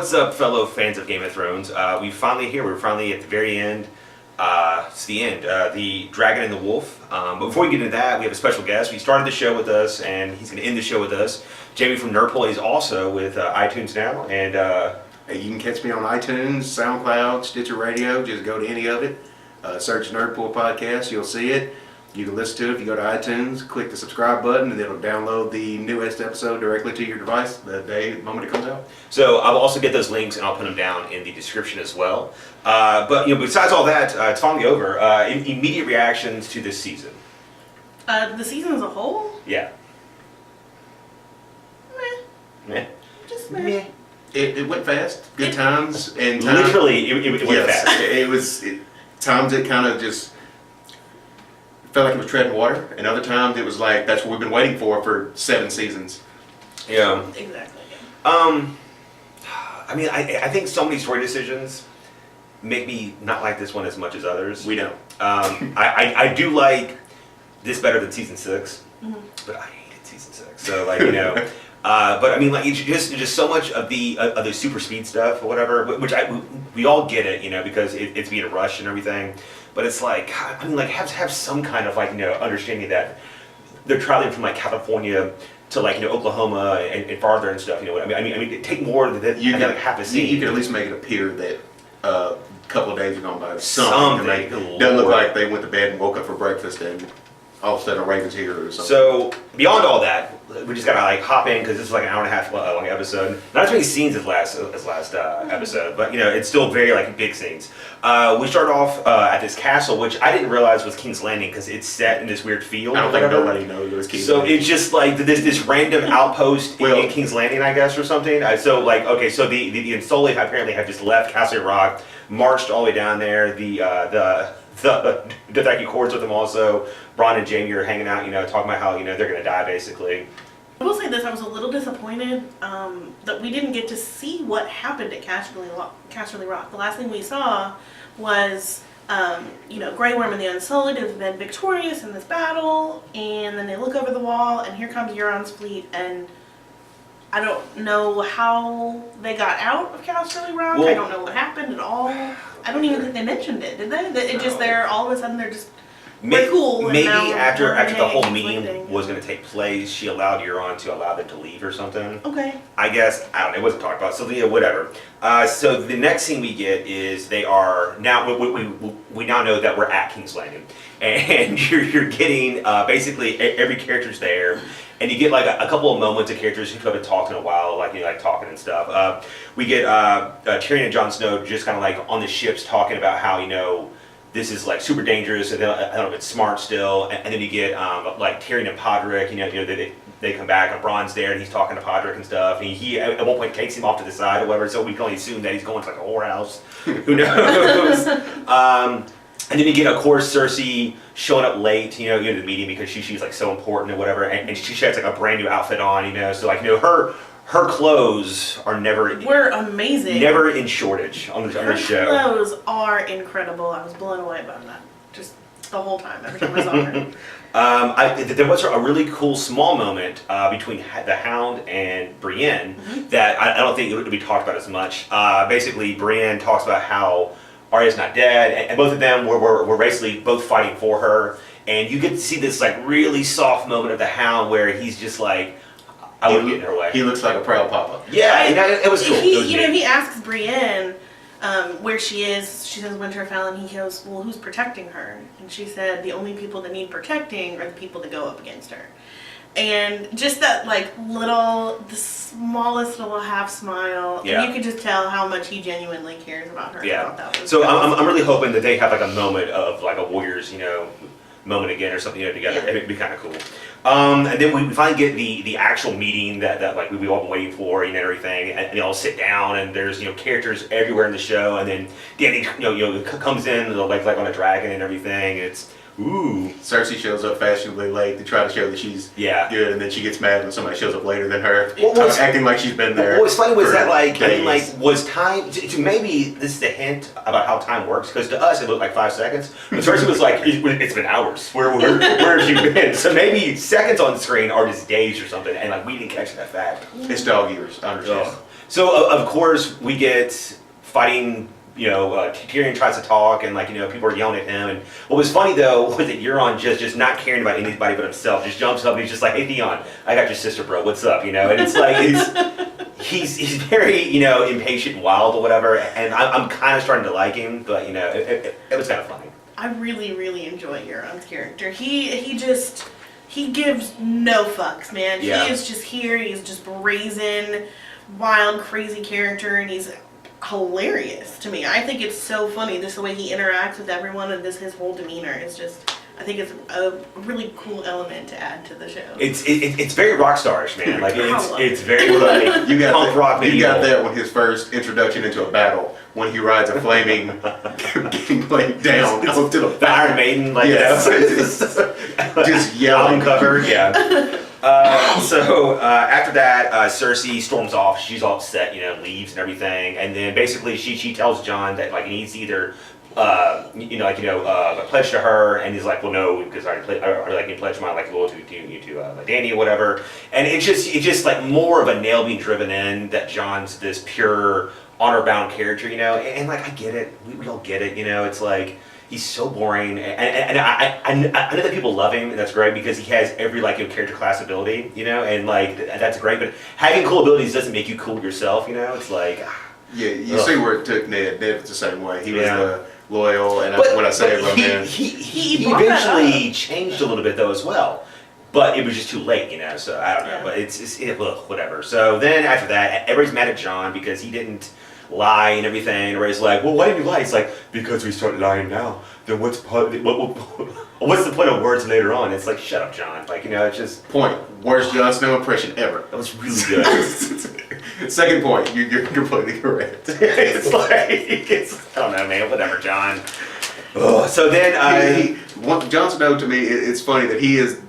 What's up, fellow fans of Game of Thrones? We're finally at the very end. It's the end. The Dragon and the Wolf. But before we get into that, we have a special guest. He started the show with us, and he's going to end the show with us. Jamie from Nerdpool is also with iTunes now. And hey, you can catch me on iTunes, SoundCloud, Stitcher Radio. Just go to any of it. Search Nerdpool Podcast. You'll see it. You can listen to it if you go to iTunes, click the subscribe button, and it'll download the newest episode directly to your device the moment it comes out. So I'll also get those links, and I'll put them down in the description as well. But besides all that, it's finally over. Immediate reactions to this season. The season as a whole? Yeah. Meh. Just meh. It went fast. Good times. And literally, it went fast. It was times it kind of just felt like it was treading water, and other times it was like that's what we've been waiting for 7 seasons. Yeah. Exactly. I mean, I think so many story decisions make me not like this one as much as others. We don't. I do like this better than season 6, but I hated season 6. So but I mean, like it's just so much of the super speed stuff or whatever, which we all get it, because it's being rushed and everything. But it's like, I mean, like have some kind of understanding that they're traveling from like California to Oklahoma and farther and stuff. I mean, take more than half a scene. You can at least make it appear that a couple of days have gone by. Something. Doesn't look like they went to bed and woke up for breakfast and all of a sudden a Raven's here or something. So beyond all that, we just gotta hop in because this is like an hour and a half long episode. Not as many scenes as last episode, but it's still very big scenes. We start off at this castle, which I didn't realize was King's Landing because it's set in this weird field. I don't think nobody knows it was King's Landing. So it's just like this random outpost in King's Landing, I guess, or something. So the Unsullied apparently have just left Castle Rock, marched all the way down there. The Dothraki courts with them also. Bronn and Jaime are hanging out, talking about how they're gonna die basically. I will say this: I was a little disappointed that we didn't get to see what happened at Casterly Rock. The last thing we saw was Grey Worm and the Unsullied have been victorious in this battle, and then they look over the wall, and here comes Euron's fleet, and I don't know how they got out of Casterly Rock. I don't know what happened at all. I don't even think they mentioned it, did they? It just they're all of a sudden they're just cool. Maybe after the whole meeting was going to take place, she allowed Euron to allow them to leave or something. Okay. I guess I don't know. It wasn't talked about. So whatever. So the next scene we get is they are now we now know that we're at King's Landing, and you're getting basically every character's there. And you get a couple of moments of characters who haven't talked in a while, talking and stuff. We get Tyrion and Jon Snow just kind of on the ships talking about how this is super dangerous, and I don't know if it's smart still. And then you get Tyrion and Podrick, they come back and Bronn's there and he's talking to Podrick and stuff. And he at one point takes him off to the side or whatever, so we can only assume that he's going to a whorehouse. Who knows? And then you get, of course, Cersei showing up late, to the meeting because she's so important or whatever, and she has a brand new outfit on, so her clothes are we're amazing, never in shortage on the show. Her clothes are incredible. I was blown away by that, just the whole time, every time I saw her. There was a really cool small moment between the Hound and Brienne that I don't think it would be talked about as much. Basically, Brienne talks about how Arya's not dead, and both of them were basically both fighting for her, and you get to see this really soft moment of the Hound where he's just I wouldn't get in her way. He looks like a proud papa. Yeah, it was cool. He asks Brienne where she is. She says Winterfell, and he goes, well, who's protecting her? And she said the only people that need protecting are the people that go up against her. And just that the smallest little half smile, and you could just tell how much he genuinely cares about her. Yeah. I'm really hoping that they have a moment of a Warriors, moment again or something together. Yeah. It'd be kind of cool. And then we finally get the actual meeting that we've all been waiting for, and everything, and they all sit down, and there's characters everywhere in the show, and then Danny comes in on a dragon and everything. It's ooh. Cersei shows up fashionably late to try to show that she's good, and then she gets mad when somebody shows up later than her, acting like she's been there. What was funny was that was time? Maybe this is a hint about how time works, because to us it looked like 5 seconds, but Cersei was it's been hours. Where have you been? So maybe seconds on screen are just days or something, and we didn't catch that fact. It's dog years. I understand. So of course we get fighting. Tyrion tries to talk, and people are yelling at him. And what was funny though was that Euron just not caring about anybody but himself, just jumps up and he's just like, "Hey Theon, I got your sister, bro. What's up?" And it's like he's very impatient and wild or whatever. And I'm kind of starting to like him, but it was kind of funny. I really, really enjoy Euron's character. He gives no fucks, man. Yeah. He is just here. He's just brazen, wild, crazy character, and he's hilarious to me. I think it's so funny just the way he interacts with everyone, and his whole demeanor is just. I think it's a really cool element to add to the show. It's very rock starish, man. It's very you got punk rock. You got that with his first introduction into a battle when he rides a flaming blade down to the Iron Maiden, just yelling, covered, yeah. So after that, Cersei storms off. She's all upset, leaves and everything, and then basically she tells Jon that he needs to either pledge to her, and he's like, well, no, because I can pledge my loyalty to Dany or whatever. And it's just more of a nail being driven in that Jon's this pure honor bound character, and I get it, we all get it, it's like. He's so boring, and I know that people love him, and that's great because he has every character class ability, and that's great. But having cool abilities doesn't make you cool yourself, It's like yeah, you see where it took Ned. Ned was the same way. He was loyal, and when I say love him, he eventually changed a little bit though as well. But it was just too late, So I don't know, but it's whatever. So then after that, everybody's mad at Jon because he didn't lie and everything. Everybody's like, well, why did you lie? It's like, because we started lying now. Then what's the point of words later on? It's like, shut up, Jon. It's just point. Worst Jon Snow impression ever. That was really good. Second point. You're completely correct. it's I don't know, man. Whatever, Jon. Oh, so then Jon Snow, to me, it's funny that he is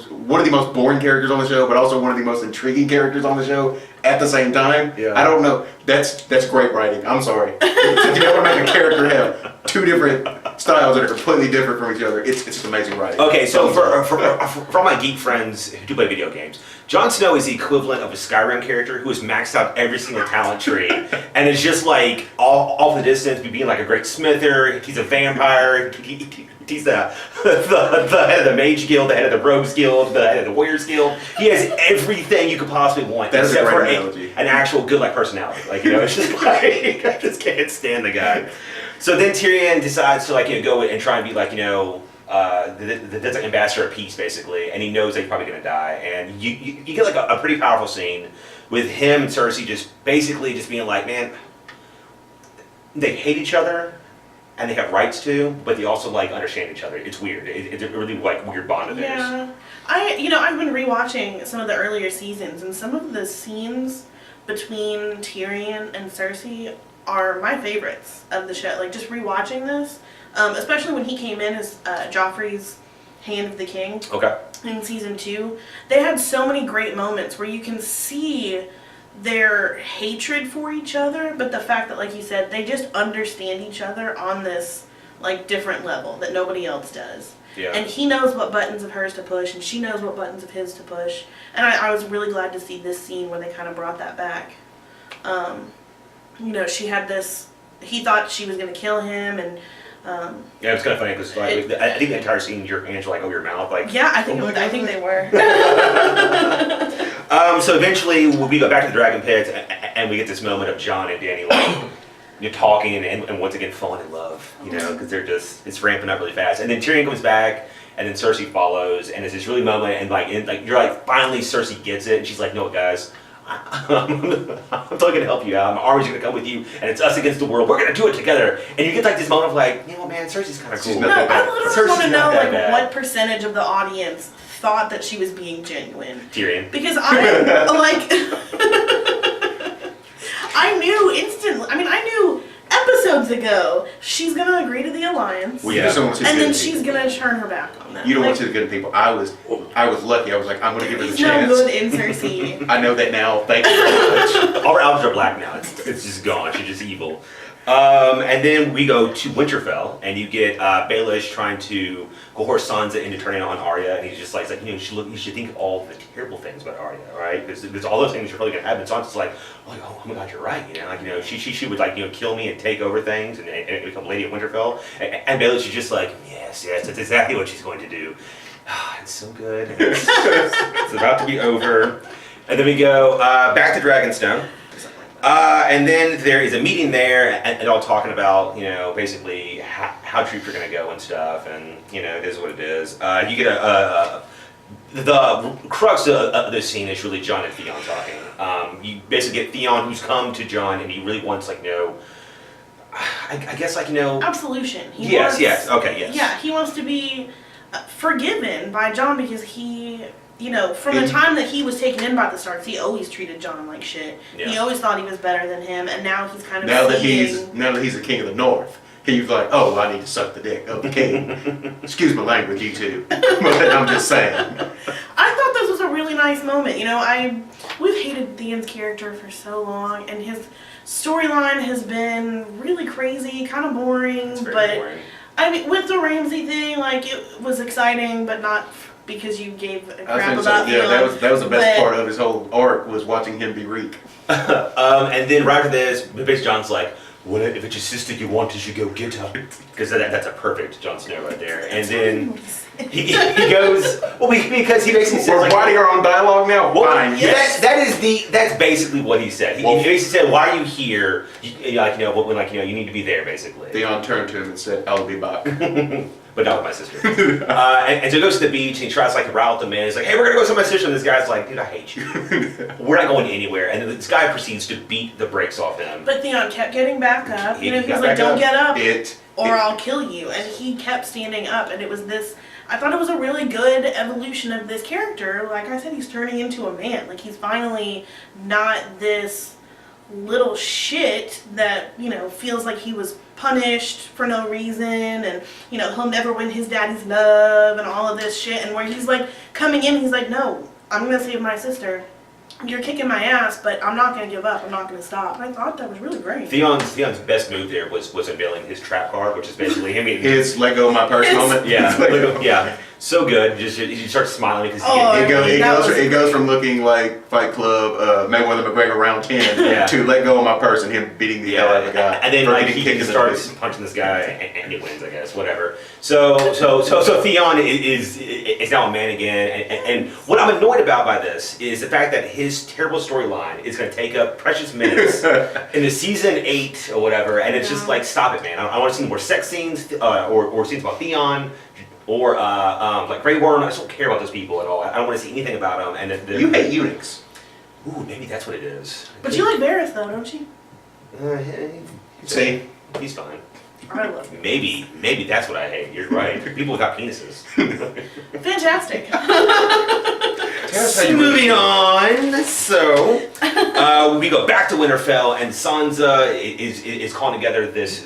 one of the most boring characters on the show, but also one of the most intriguing characters on the show at the same time. Yeah. I don't know. That's great writing. I'm sorry. If you ever make a character have two different styles that are completely different from each other, it's just amazing writing. Okay, so for all my geek friends who do play video games, Jon Snow is the equivalent of a Skyrim character who has maxed out every single talent tree, and is just off the distance, being a great smither. He's a vampire. He's the head of the Mage Guild, the head of the Rogues Guild, the head of the Warriors Guild. He has everything you could possibly want, That's except for analogy. an actual good personality. It's just I just can't stand the guy. So then Tyrion decides to go and try and be the ambassador of peace, basically, and he knows that he's probably going to die. And you get a pretty powerful scene with him and Cersei just being like, man, they hate each other and they have rights to, but they also understand each other. It's weird. It's a really weird bond of theirs. Yeah, I've been rewatching some of the earlier seasons, and some of the scenes between Tyrion and Cersei are my favorites of the show. Just rewatching this, especially when he came in as Joffrey's Hand of the King. Okay. In season 2, they had so many great moments where you can see their hatred for each other, but the fact that, like you said, they just understand each other on this different level that nobody else does. Yeah. And he knows what buttons of hers to push, and she knows what buttons of his to push. And I was really glad to see this scene where they kind of brought that back. She had this. He thought she was going to kill him, and yeah, it's kind of funny because I think the entire scene, your hands were over your mouth, yeah, I think they were. So eventually we go back to the Dragon Pit, and we get this moment of Jon and Dany talking and once again falling in love, because it's ramping up really fast. And then Tyrion comes back, and then Cersei follows, and it's this really moment, and you're finally Cersei gets it, and she's like, no, guys. I'm totally going to help you out. My army's going to come with you, and it's us against the world. We're going to do it together. And you get this moment of man, Cersei's kind of cool. She's I literally want to know what percentage of the audience thought that she was being genuine. Tyrion. Because I I knew instantly. I knew episodes ago she's gonna agree to the alliance. Well, and then she's gonna turn her back on them. You don't want to see the good people. I was lucky. I was like, I'm gonna give her the chance. No good in Cersei. I know that now. Thank you very much. All her albums are black now. It's just gone. She's just evil. And then we go to Winterfell, and you get Baelish trying to coerce Sansa into turning on Arya, and he's just like, you should think of all the terrible things about Arya, right? Because all those things you're probably gonna have. And Sansa's like, oh my God, you're right. She would kill me and take over things and become Lady of Winterfell. And Baelish is just like, yes, that's exactly what she's going to do. It's so good. It's about to be over. And then we go back to Dragonstone. And then there is a meeting there, and all talking about, basically how troops are going to go and stuff, and, it is what it is. You get the crux of the scene is really Jon and Theon talking. You basically get Theon, who's come to Jon, and he really wants, I guess, absolution. Yes, okay, yes. Yeah, he wants to be forgiven by Jon because he... from the time that he was taken in by the Starks, he always treated Jon like shit. Yeah. He always thought he was better than him, and now he's kind of now that he's the king of the North, he's like, oh, I need to suck the dick of the king. Excuse my language, you two. But I'm just saying. I thought this was a really nice moment. We've hated Theon's character for so long, and his storyline has been really crazy, kind of boring. Boring. I mean, with the Ramsay thing, it was exciting, but not because you gave a crap about Theon. Yeah, that was the best part of his whole arc, was watching him be Reek. And then right after this, basically Jon's like, well, if it's your sister you want, you should go get her. Because that's a perfect Jon Snow right there. And then he goes, because he basically says, we're writing our own dialogue now? Well, fine. Yes. That's basically what he said. He basically said, why are you here? You need to be there, basically. Theon turned to him and said, I'll be back. But not with my sister. And so he goes to the beach and he tries to rile the man. He's like, hey, we're going to go see my sister. And this guy's like, dude, I hate you. We're not going anywhere. And then this guy proceeds to beat the brakes off him. But Theon kept getting back up. He's like, don't get up or I'll kill you. And he kept standing up. And it was this, I thought it was a really good evolution of this character. Like I said, he's turning into a man. He's finally not this little shit that, feels like he was punished for no reason, and he'll never win his daddy's love and all of this shit, and where he's coming in, he's like, no, I'm gonna save my sister. You're kicking my ass, but I'm not gonna give up. I'm not gonna stop. And I thought that was really great. Theon's best move there was unveiling his trap card, which is basically him eating his Lego my purse moment. Yeah, Lego, yeah. So good. He starts smiling because it goes from looking like Fight Club, Mayweather McGregor round 10 to let go of my purse and him beating the hell out of the guy. And then he starts punching this guy and he wins, I guess, whatever. So Theon is now a man again. And what I'm annoyed about by this is the fact that his terrible storyline is going to take up precious minutes in the season 8 or whatever. And it's just like, stop it, man. I want to see more sex scenes or scenes about Theon. Or Grey Worm. I just don't care about those people at all. I don't want to see anything about them. And you hate eunuchs. Ooh, maybe that's what it is. But you like Varys though, don't you? See, he's fine. I love him. Maybe that's what I hate. You're right. People without penises. Fantastic. Moving on. So we go back to Winterfell, and Sansa is calling together this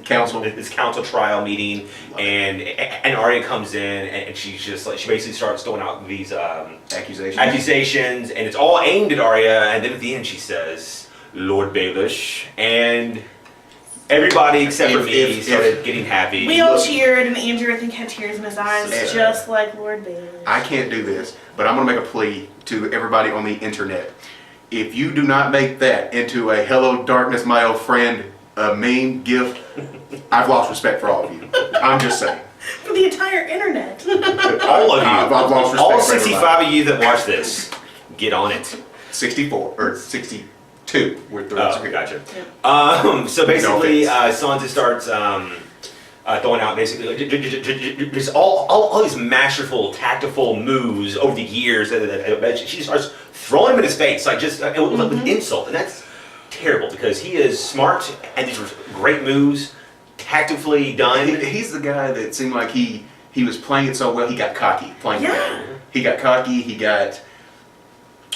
council trial meeting, and Arya comes in, and she's just she basically starts throwing out these accusations, and it's all aimed at Arya, and then at the end she says, Lord Baelish, and everybody except for me started getting happy. We all cheered, and Andrew, I think, had tears in his eyes, just like Lord Baelish. I can't do this, but I'm going to make a plea to everybody on the internet. If you do not make that into a hello darkness, my old friend, meme, gift, I've lost respect for all of you. I'm just saying. For the entire internet. All of you. I've lost respect all for 65 of you that watch this, get on it. 64, or 62. We're through. Oh, gotcha. Yeah. So basically, Sansa starts throwing out basically just all these masterful, tactful moves over the years. She starts throwing him in his face, with insult, and that's terrible because he is smart and these were great moves, tactfully done. He's the guy that seemed like he was playing it so well. He got cocky playing the game. He got cocky. He got,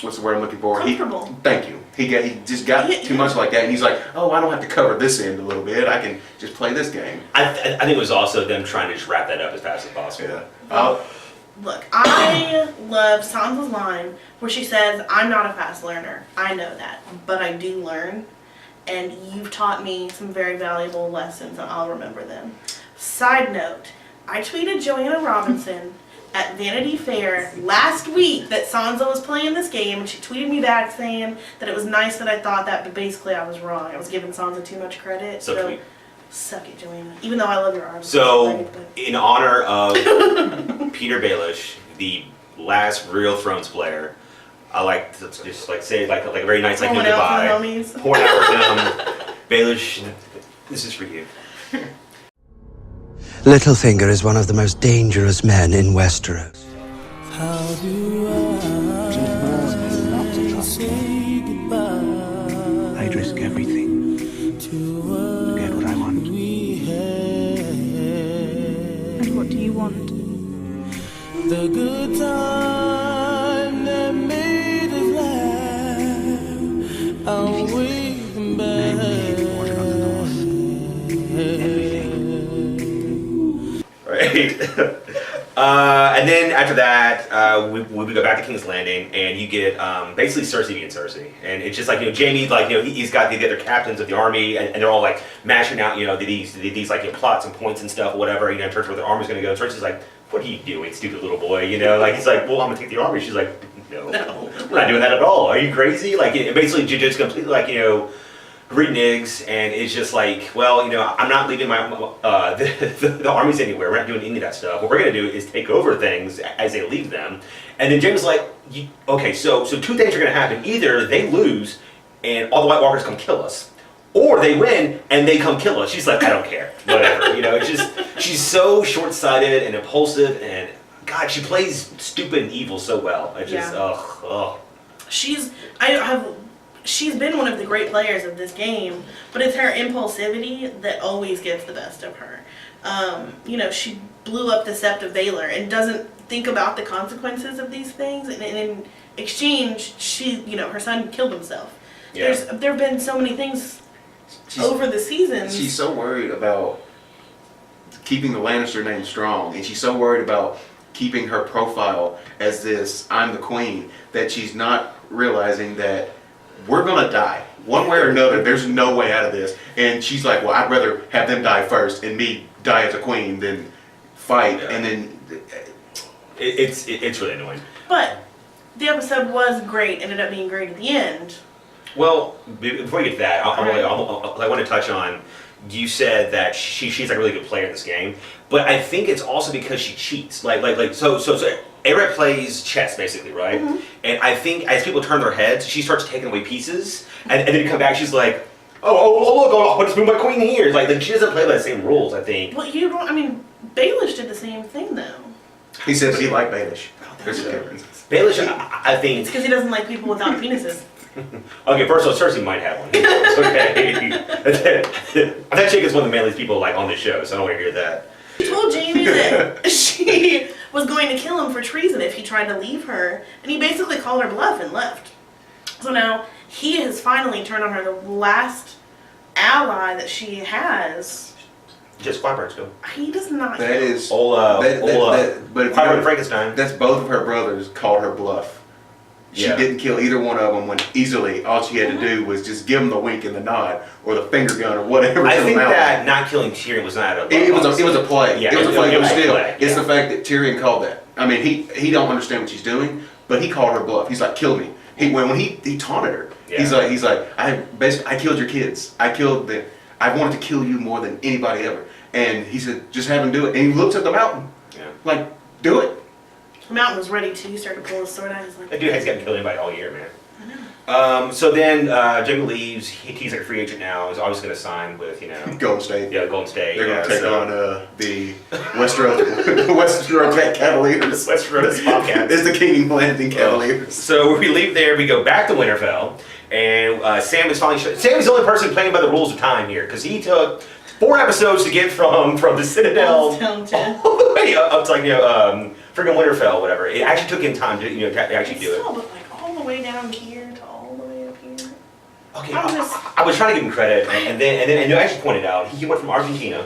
what's the word I'm looking for? Comfortable. Thank you. He just got too much like that, and he's like, oh, I don't have to cover this end a little bit. I can just play this game. I think it was also them trying to just wrap that up as fast as possible. Yeah. Look, I love Sansa's line where she says, I'm not a fast learner. I know that, but I do learn. and you've taught me some very valuable lessons, and I'll remember them. Side note, I tweeted Joanna Robinson at Vanity Fair last week that Sansa was playing this game, and she tweeted me back saying that it was nice that I thought that, but basically I was wrong. I was giving Sansa too much credit. So tweet. Suck it, Joanna. Even though I love your arms. So, in honor of Peter Baelish, the last real Thrones player, I like to just like say like a very nice like goodbye. Pouring out for him. Baelish, this is for you. Littlefinger is one of the most dangerous men in Westeros. How do I say goodbye? I'd risk everything to get what I want. And what do you want? The good time that made us laugh, I'll wait them Right. And then after that, we go back to King's Landing, and you get basically Cersei being Cersei, and it's just like Jaime, like he's got the other captains of the army, and they're all like mashing out these like plots and points and stuff, whatever, in terms of where the army's gonna go. And Cersei's like, "What are you doing, stupid little boy?" Like he's like, "Well, I'm gonna take the army." She's like, "No, we're not doing that at all. Are you crazy?" Like basically just completely like reneges, and it's just like, well, I'm not leaving my the armies anywhere. We're not doing any of that stuff. What we're gonna do is take over things as they leave them. And then Jaime's like, okay, so two things are gonna happen. Either they lose, and all the White Walkers come kill us, or they win and they come kill us. She's like, I don't care, whatever. It's just she's so short-sighted and impulsive, and God, she plays stupid and evil so well. I just, She's been one of the great players of this game, but it's her impulsivity that always gets the best of her. She blew up the Sept of Baelor and doesn't think about the consequences of these things, and in exchange, her son killed himself. Yeah. There have been so many things over the seasons. She's so worried about keeping the Lannister name strong, and she's so worried about keeping her profile as this "I'm the queen" that she's not realizing that we're gonna die one way or another. There's no way out of this, and she's like, "Well, I'd rather have them die first and me die as a queen than fight." Yeah. And then it's really annoying. But the episode was great. Ended up being great at the end. Well, before we get to that, I want to touch on. You said that she's like a really good player in this game, but I think it's also because she cheats. So Aerith plays chess basically, right? Mm-hmm. And I think as people turn their heads, she starts taking away pieces, and then you come back, she's like, oh look, I'll just move my queen here. Like she doesn't play by the same rules, I think. Well, Baelish did the same thing though. he said he liked Baelish. There's a difference. Baelish, I think. It's because he doesn't like people without penises. Okay, first of all, Cersei might have one. Okay. That chick is one of the manliest people like on the show, so I don't want to hear that. She told Jaime that she was going to kill him for treason if he tried to leave her, and he basically called her bluff and left. So now he has finally turned on her, the last ally that she has. Just Quackbirds go. He does not. That is Ola. But Frankenstein. That's both of her brothers called her bluff. She didn't kill either one of them when easily all she had to do was just give them the wink and the nod or the finger gun or whatever. I think that not killing Tyrion was not a it was a play. Yeah, it was a play. It was still. Play. It's the fact that Tyrion called that. I mean, he don't understand what she's doing, but he called her bluff. He's like, kill me. When he taunted her, he's like, I killed your kids. I wanted to kill you more than anybody ever. And he said, just have him do it. And he looks at the mountain, like, do it. The mountain was ready too. He started to pull his sword out. He's like, that dude has gotten killed anybody all year, man. I know. So then Jaime leaves. He's like a free agent now. He's always going to sign with Golden State. Yeah, Golden State. They're going to take on the Westeros Cavaliers. Westeros Bobcats. It's the King's Landing Cavaliers. So we leave there. We go back to Winterfell, and Sam is finally. Sam is the only person playing by the rules of time here because he took 4 episodes to get from the Citadel all the way up to freaking Winterfell, whatever. It actually took him time to actually do it. But like all the way down here to all the way up here. Okay, I was trying to give him credit, and then I actually pointed out he went from Argentina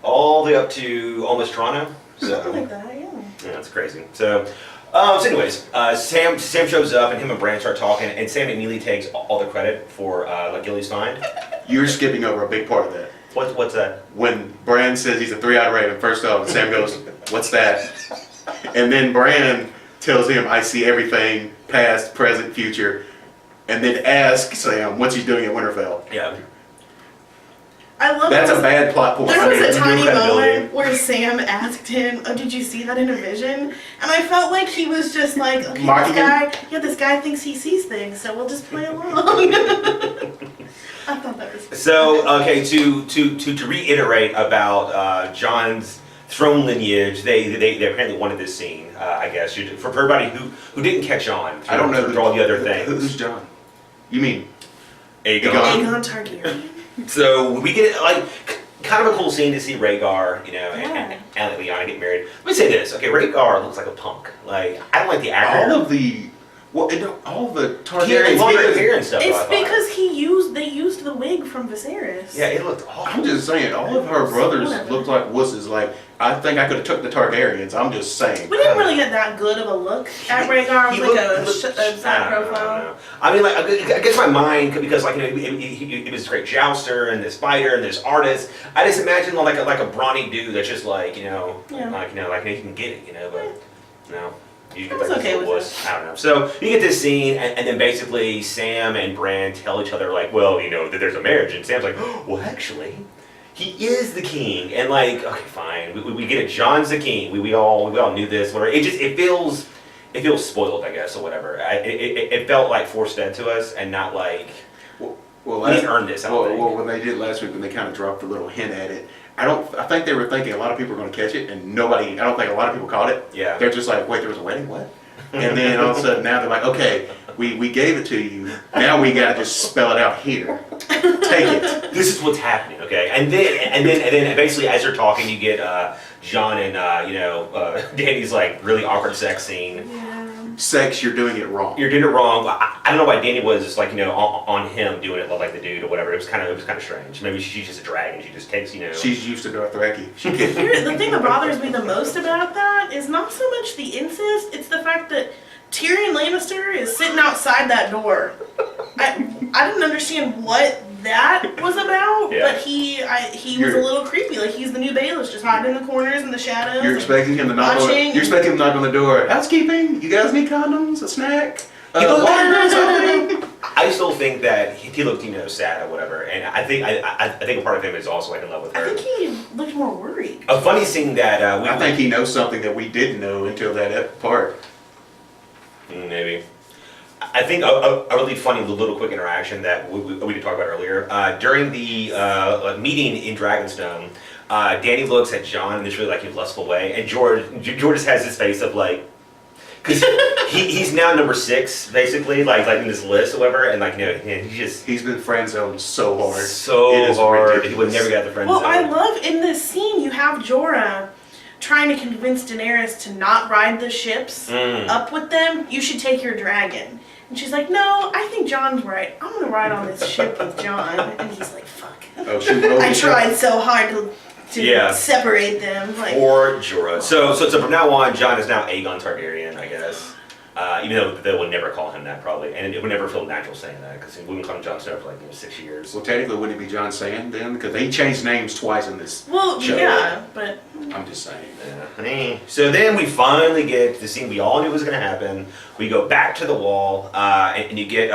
all the way up to almost Toronto. Something like that, yeah. Yeah, that's crazy. So anyways, Sam shows up, and him and Bran start talking, and Sam immediately takes all the credit for Gilly's find. You're skipping over a big part of that. What's that? When Bran says he's a 3-eyed raven, first off, and Sam goes, "What's that?" And then Bran tells him, "I see everything, past, present, future," and then asks Sam, "What's he doing at Winterfell?" Yeah. I love That's that. a bad plot point. There was a no tiny credibility. moment where Sam asked him, "Oh, did you see that in a vision?" And I felt like he was just like, "Okay, Mocking this guy thinks he sees things, so we'll just play along." I thought that was. So, okay, to reiterate about John's throne lineage, they apparently wanted this scene, I guess, for everybody who didn't catch on. I don't know through all the other things. Who's John? You mean Aegon. Aegon Targaryen. So we get like kind of a cool scene to see Rhaegar, Yeah. and Lyanna get married. Let me say this, okay? Rhaegar looks like a punk. Like I don't like the actor. all the Targaryens? He had longer get it. hair and stuff. It's I thought. because they used the wig from Viserys. Yeah, it looked awful. I'm just saying, all of her brothers Whatever. look like wusses. Like, I think I could have took the Targaryens. I'm just saying. We didn't really get that good of a look at Rhaegar. He It was like looked- a side I don't profile. know. I mean, like, I guess my mind, because, like, he was a great jouster and this fighter and this artist. I just imagine like a brawny dude that's just like, Yeah. like he can get it, but no. You I was okay with I don't know. So you get this scene, and then basically Sam and Bran tell each other like, well, that there's a marriage, and Sam's like, oh, well, actually, he is the king, and like, okay, fine, we get it. John's the king. We all knew this. Whatever. It feels spoiled, I guess, or whatever. It felt like forced fed to us, and not like Well, he's earned this. I don't think. when they did last week, when they kind of dropped a little hint at it, I think they were thinking a lot of people were going to catch it, and I don't think a lot of people caught it. Yeah. They're just like, wait, there was a wedding? What? And then all of a sudden now they're like, okay, we gave it to you. Now we got to just spell it out here. Take it. This is what's happening, okay? And then basically as they're talking, you get John and Danny's like really awkward sex scene. Sex, you're doing it wrong. You're doing it wrong. I don't know why Danny was like on him doing it like the dude or whatever. It was kind of strange. Maybe she's just a dragon. She just takes She's used to Dothraki. She can. The thing that bothers me the most about that is not so much the incest, it's the fact that Tyrion Lannister is sitting outside that door. I didn't understand what that was about, Yeah. but he was a little creepy. Like he's the new Baelish, just hiding in the corners and the shadows. You're expecting him to knock on the door. Housekeeping? You guys need condoms? A snack? Water or something? I still think that he looked sad or whatever, and I think a part of him is also like in love with her. I think he looked more worried. A funny thing that I think he knows something that we didn't know until that part. Maybe. I think a really funny little quick interaction that we did talk about earlier. During the meeting in Dragonstone, Danny looks at John in this really like lustful way, and George just has this face of like, because he's now number 6 basically, like in this list or whatever, and like He's been friend zoned so hard. so It is hard. ridiculous. He would never get the friend Well, zone. I love in this scene you have Jorah trying to convince Daenerys to not ride the ships up with them. You should take your dragon. And she's like, no, I think John's right. I'm gonna ride on this ship with John. And he's like, fuck. Oh, she wrote I it. tried so hard to Yeah. separate them. Like, Or Jorah. So from now on, John is now Aegon Targaryen, I guess. Even though they will never call him that probably, and it would never feel natural saying that because we wouldn't call him Jon Snow for like 6 years. Well, technically, wouldn't it be John Sand then? Because they changed names twice in this well, show. yeah, but I'm just saying. Yeah. So then we finally get the scene we all knew was going to happen. We go back to the wall, and you get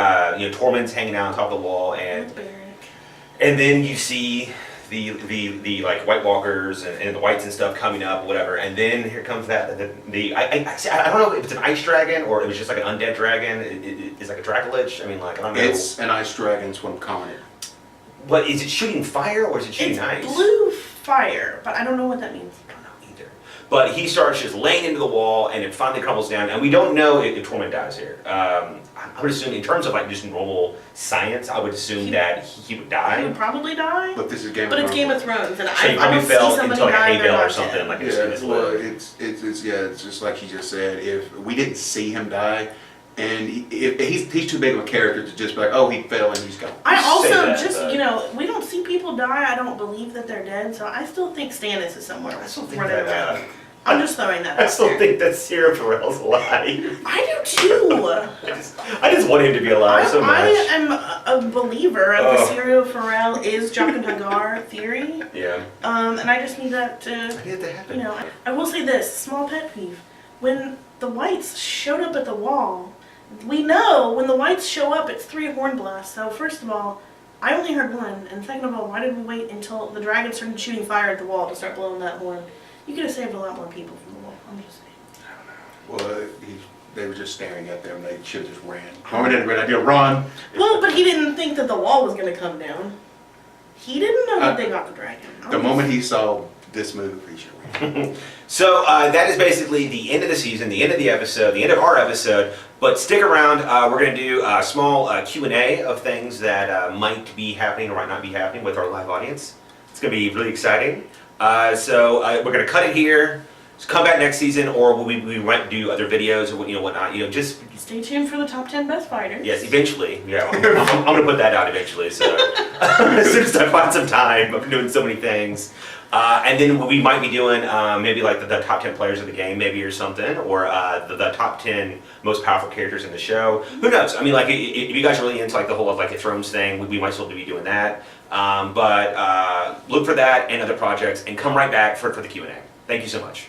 Tormund's hanging out on top of the wall, and then you see the like White Walkers and the Whites and stuff coming up, whatever, and then here comes I don't know if it's an ice dragon or it was just like an undead dragon. It's like a Dracolich. I mean, like I don't know. It's an ice dragon's what I'm calling it. But is it shooting fire or is it shooting it's ice? blue fire, but I don't know what that means. I don't know either. But he starts just laying into the wall, and it finally crumbles down. And we don't know if Tormund dies here. I would assume, in terms of like just normal science, I would assume that he would He die. would probably die. But this is Game of But it's Thrones. Game of Thrones, and So he I probably don't see fell somebody into like a die hay and bale they're or not something. dead. Like it's just like you just said. If we didn't see him die, and he's too big of a character to just be like, oh, he fell and he's gone. I also Say that, but- we don't see people die. I don't believe that they're dead, so I still think Stannis is somewhere I still think running that around. I'm just throwing that I out still there. think that Sarah Pharrell's alive. I do too. I just want him to be alive so much. I am a believer of the Oh. Serial Pharrell is Jock and Hagar theory. Yeah. And I just need that to, I need it to happen. you know, I will say this, small pet peeve. When the whites showed up at the wall, we know when the whites show up, it's 3 horn blasts. So first of all, I only heard 1, and second of all, why did we wait until the dragon started shooting fire at the wall to start blowing that horn? You could have saved a lot more people from the wall. I'm just saying. Well, they were just staring at them. They should have just ran. Mama did a great idea. Run. Well, but he didn't think that the wall was going to come down. He didn't know that they got the dragon. The moment he saw this move, he should have ran. So that is basically the end of the season, the end of the episode, the end of our episode. But stick around. We're going to do a small Q&A of things that might be happening or might not be happening with our live audience. It's going to be really exciting. So we're going to cut it here. Just come back next season, or we might do other videos or whatnot. Just Stay tuned for the top 10 best fighters. yes, eventually. Yeah, I'm going to put that out eventually. So as soon as I find some time, I've been doing so many things. And then we might be doing maybe like the top 10 players of the game, maybe, or something, or the top 10 most powerful characters in the show. Who knows? I mean, like, if you guys are really into like the whole like a Thrones thing, we might still be doing that. But look for that and other projects, and come right back for the Q&A. Thank you so much.